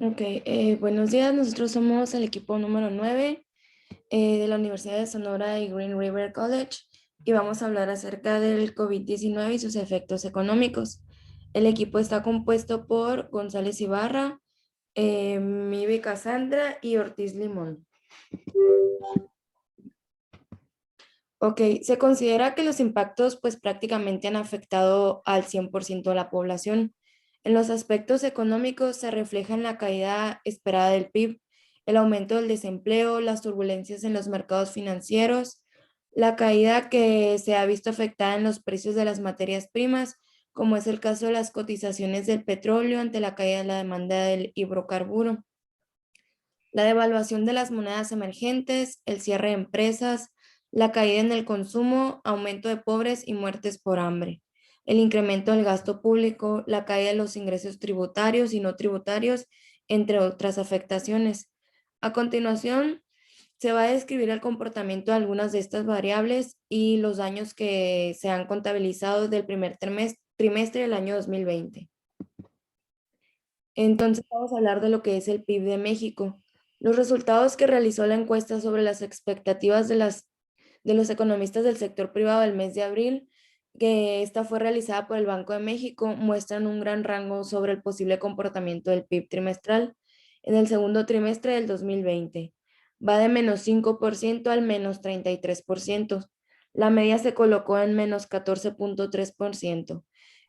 Ok, buenos días. Nosotros somos el equipo número 9 de la Universidad de Sonora y Green River College y vamos a hablar acerca del COVID-19 y sus efectos económicos. El equipo está compuesto por González Ibarra, Mibi Cassandra y Ortiz Limón. Ok, se considera que los impactos pues prácticamente han afectado al 100% de la población. En los aspectos económicos se refleja en la caída esperada del PIB, el aumento del desempleo, las turbulencias en los mercados financieros, la caída que se ha visto afectada en los precios de las materias primas, como es el caso de las cotizaciones del petróleo ante la caída de la demanda del hidrocarburo, la devaluación de las monedas emergentes, el cierre de empresas, la caída en el consumo, aumento de pobres y muertes por hambre, el incremento del gasto público, la caída de los ingresos tributarios y no tributarios, entre otras afectaciones. A continuación, se va a describir el comportamiento de algunas de estas variables y los daños que se han contabilizado del primer trimestre del año 2020. Entonces vamos a hablar de lo que es el PIB de México. Los resultados que realizó la encuesta sobre las expectativas de los economistas del sector privado del mes de abril, que esta fue realizada por el Banco de México, muestran un gran rango sobre el posible comportamiento del PIB trimestral en el segundo trimestre del 2020. Va de -5% al -33%. La media se colocó en -14.3%.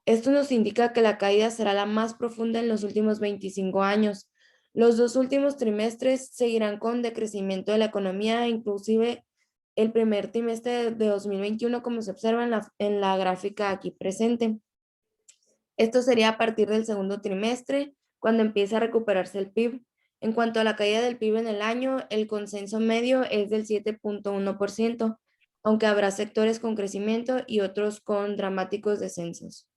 Esto nos indica que la caída será la más profunda en los últimos 25 años. Los dos últimos trimestres seguirán con decrecimiento de la economía, inclusive el primer trimestre de 2021, como se observa en la gráfica aquí presente. Esto sería a partir del segundo trimestre, cuando empieza a recuperarse el PIB. En cuanto a la caída del PIB en el año, el consenso medio es del 7.1%, aunque habrá sectores con crecimiento y otros con dramáticos descensos.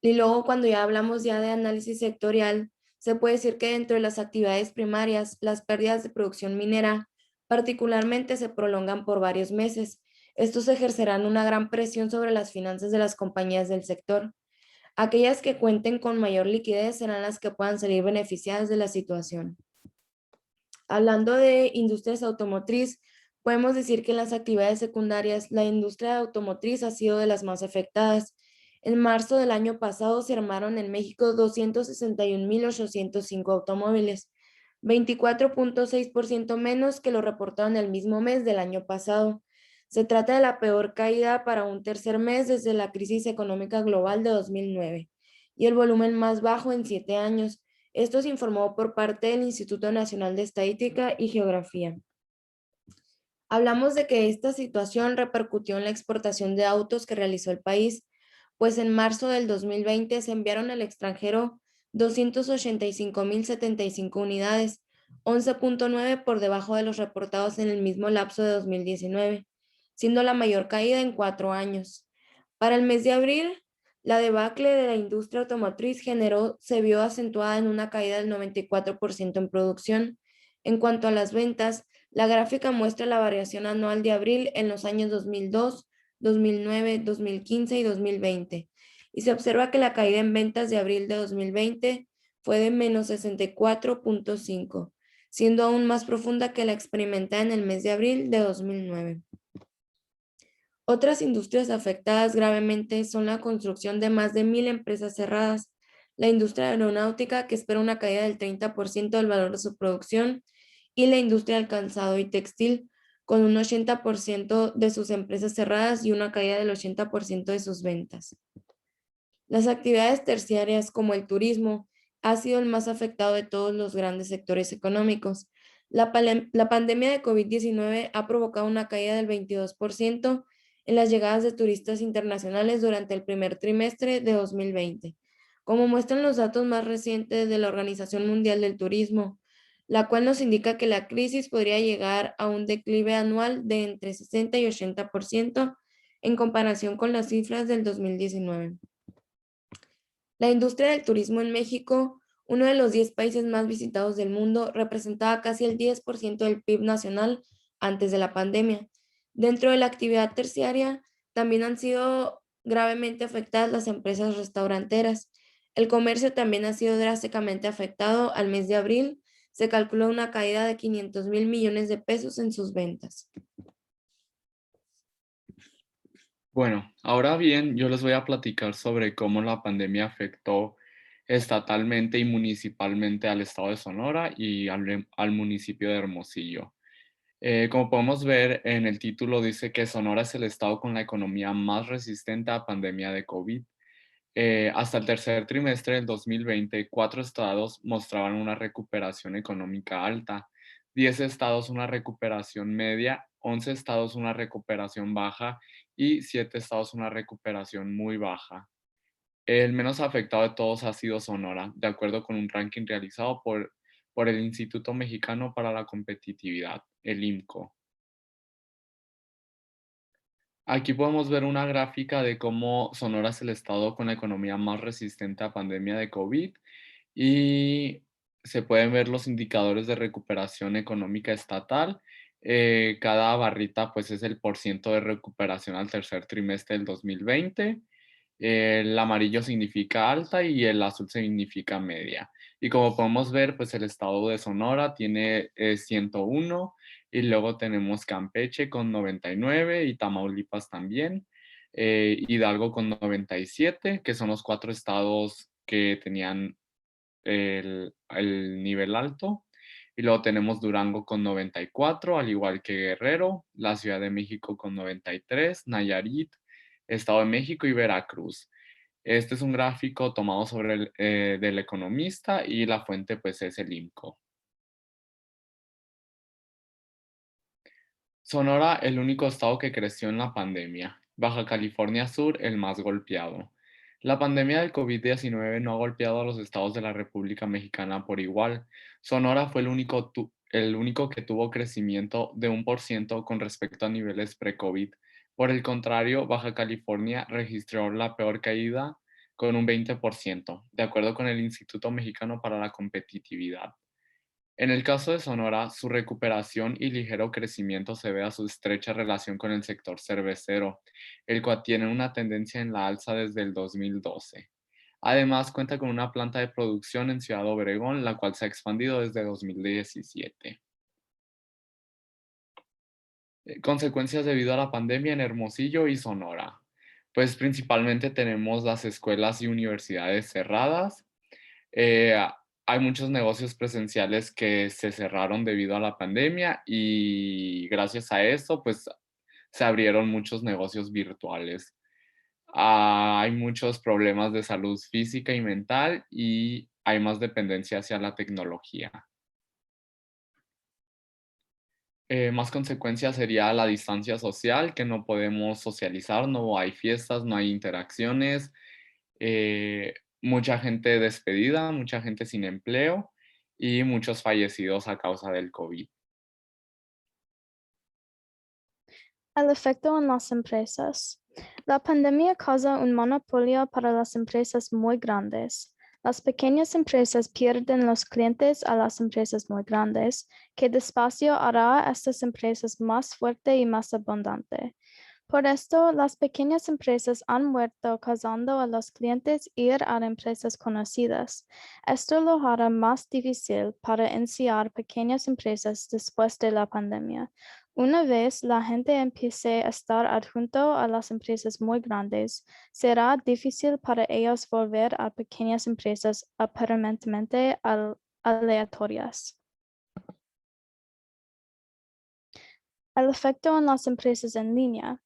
Y luego cuando ya hablamos ya de análisis sectorial, se puede decir que dentro de las actividades primarias, las pérdidas de producción minera particularmente se prolongan por varios meses. Estos ejercerán una gran presión sobre las finanzas de las compañías del sector. Aquellas que cuenten con mayor liquidez serán las que puedan salir beneficiadas de la situación. Hablando de industrias automotriz, podemos decir que en las actividades secundarias, la industria automotriz ha sido de las más afectadas. En marzo del año pasado se armaron en México 261.805 automóviles, 24.6% menos que lo reportado en el mismo mes del año pasado. Se trata de la peor caída para un tercer mes desde la crisis económica global de 2009 y el volumen más bajo en 7 años. Esto se informó por parte del Instituto Nacional de Estadística y Geografía. Hablamos de que esta situación repercutió en la exportación de autos que realizó el país, pues en marzo del 2020 se enviaron al extranjero 285.075 unidades, 11.9 por debajo de los reportados en el mismo lapso de 2019, siendo la mayor caída en 4 años. Para el mes de abril, la debacle de la industria automotriz se vio acentuada en una caída del 94% en producción. En cuanto a las ventas, la gráfica muestra la variación anual de abril en los años 2002, 2009, 2015 y 2020. Y se observa que la caída en ventas de abril de 2020 fue de -64.5, siendo aún más profunda que la experimentada en el mes de abril de 2009. Otras industrias afectadas gravemente son la construcción de más de 1.000 empresas cerradas, la industria aeronáutica, que espera una caída del 30% del valor de su producción, y la industria del calzado y textil, con un 80% de sus empresas cerradas y una caída del 80% de sus ventas. Las actividades terciarias, como el turismo, ha sido el más afectado de todos los grandes sectores económicos. La pandemia de COVID-19 ha provocado una caída del 22% en las llegadas de turistas internacionales durante el primer trimestre de 2020, como muestran los datos más recientes de la Organización Mundial del Turismo, la cual nos indica que la crisis podría llegar a un declive anual de entre 60 y 80% en comparación con las cifras del 2019. La industria del turismo en México, uno de los 10 países más visitados del mundo, representaba casi el 10% del PIB nacional antes de la pandemia. Dentro de la actividad terciaria, también han sido gravemente afectadas las empresas restauranteras. El comercio también ha sido drásticamente afectado. Al mes de abril se calculó una caída de 500.000 millones de pesos en sus ventas. Bueno, ahora bien, yo les voy a platicar sobre cómo la pandemia afectó estatalmente y municipalmente al estado de Sonora y al municipio de Hermosillo. Como podemos ver en el título, dice que Sonora es el estado con la economía más resistente a pandemia de COVID. Hasta el tercer trimestre del 2020, 4 estados mostraban una recuperación económica alta, 10 estados una recuperación media, 11 estados una recuperación baja y 7 estados una recuperación muy baja. El menos afectado de todos ha sido Sonora, de acuerdo con un ranking realizado por el Instituto Mexicano para la Competitividad, el IMCO. Aquí podemos ver una gráfica de cómo Sonora es el estado con la economía más resistente a pandemia de COVID y se pueden ver los indicadores de recuperación económica estatal. Cada barrita pues es el porciento de recuperación al tercer trimestre del 2020. El amarillo significa alta y el azul significa media. Y como podemos ver, pues el estado de Sonora tiene 101 y luego tenemos Campeche con 99 y Tamaulipas también. Hidalgo con 97, que son los 4 estados que tenían el nivel alto. Y luego tenemos Durango con 94, al igual que Guerrero, la Ciudad de México con 93, Nayarit, Estado de México y Veracruz. Este es un gráfico tomado del Economista y la fuente pues es el IMCO. Sonora, el único estado que creció en la pandemia. Baja California Sur, el más golpeado. La pandemia del COVID-19 no ha golpeado a los estados de la República Mexicana por igual. Sonora fue el único que tuvo crecimiento de 1% con respecto a niveles pre-COVID. Por el contrario, Baja California registró la peor caída con un 20%, de acuerdo con el Instituto Mexicano para la Competitividad. En el caso de Sonora, su recuperación y ligero crecimiento se ve a su estrecha relación con el sector cervecero, el cual tiene una tendencia en la alza desde el 2012. Además, cuenta con una planta de producción en Ciudad Obregón, la cual se ha expandido desde 2017. Consecuencias debido a la pandemia en Hermosillo y Sonora. Pues principalmente tenemos las escuelas y universidades cerradas. Eh, Hay muchos negocios presenciales que se cerraron debido a la pandemia y gracias a eso, pues se abrieron muchos negocios virtuales. Hay muchos problemas de salud física y mental y hay más dependencia hacia la tecnología. Más consecuencias sería la distancia social, que no podemos socializar, no hay fiestas, no hay interacciones, mucha gente despedida, mucha gente sin empleo y muchos fallecidos a causa del COVID. El efecto en las empresas. La pandemia causa un monopolio para las empresas muy grandes. Las pequeñas empresas pierden los clientes a las empresas muy grandes, que despacio hará a estas empresas más fuerte y más abundante. Por esto, las pequeñas empresas han muerto causando a los clientes ir a empresas conocidas. Esto lo hará más difícil para iniciar pequeñas empresas después de la pandemia. Una vez la gente empiece a estar adjunto a las empresas muy grandes, será difícil para ellos volver a pequeñas empresas aparentemente aleatorias. El efecto en las empresas en línea.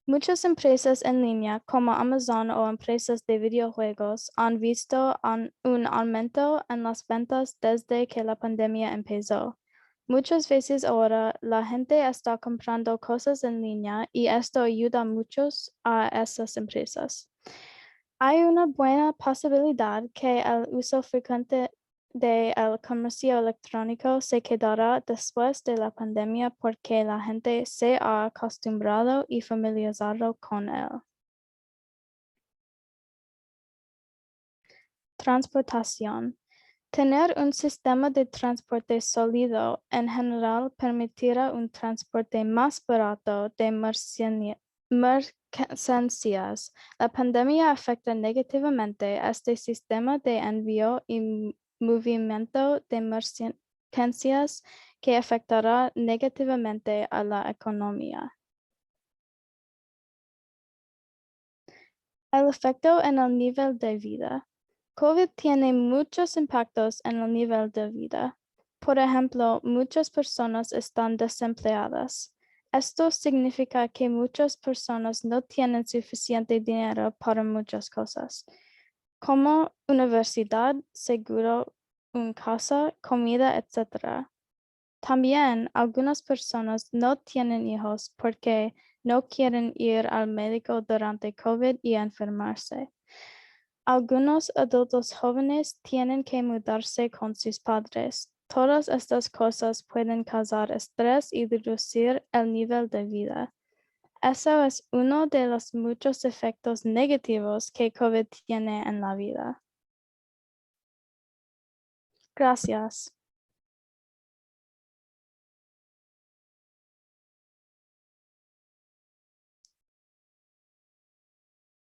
Muchas empresas en línea, como Amazon o empresas de videojuegos, han visto un aumento en las ventas desde que la pandemia empezó. Muchas veces ahora la gente está comprando cosas en línea y esto ayuda mucho a esas empresas. Hay una buena posibilidad que el uso frecuente del comercio electrónico se quedará después de la pandemia porque la gente se ha acostumbrado y familiarizado con él. Transportación. Tener un sistema de transporte sólido en general permitirá un transporte más barato de consecuencias. La pandemia afecta negativamente a este sistema de envío y movimiento de mercancías que afectará negativamente a la economía. El efecto en el nivel de vida. COVID tiene muchos impactos en el nivel de vida. Por ejemplo, muchas personas están desempleadas. Esto significa que muchas personas no tienen suficiente dinero para muchas cosas, como universidad, seguro, una casa, comida, etc. También algunas personas no tienen hijos porque no quieren ir al médico durante COVID y enfermarse. Algunos adultos jóvenes tienen que mudarse con sus padres. Todas estas cosas pueden causar estrés y reducir el nivel de vida. Eso es uno de los muchos efectos negativos que COVID tiene en la vida. Gracias.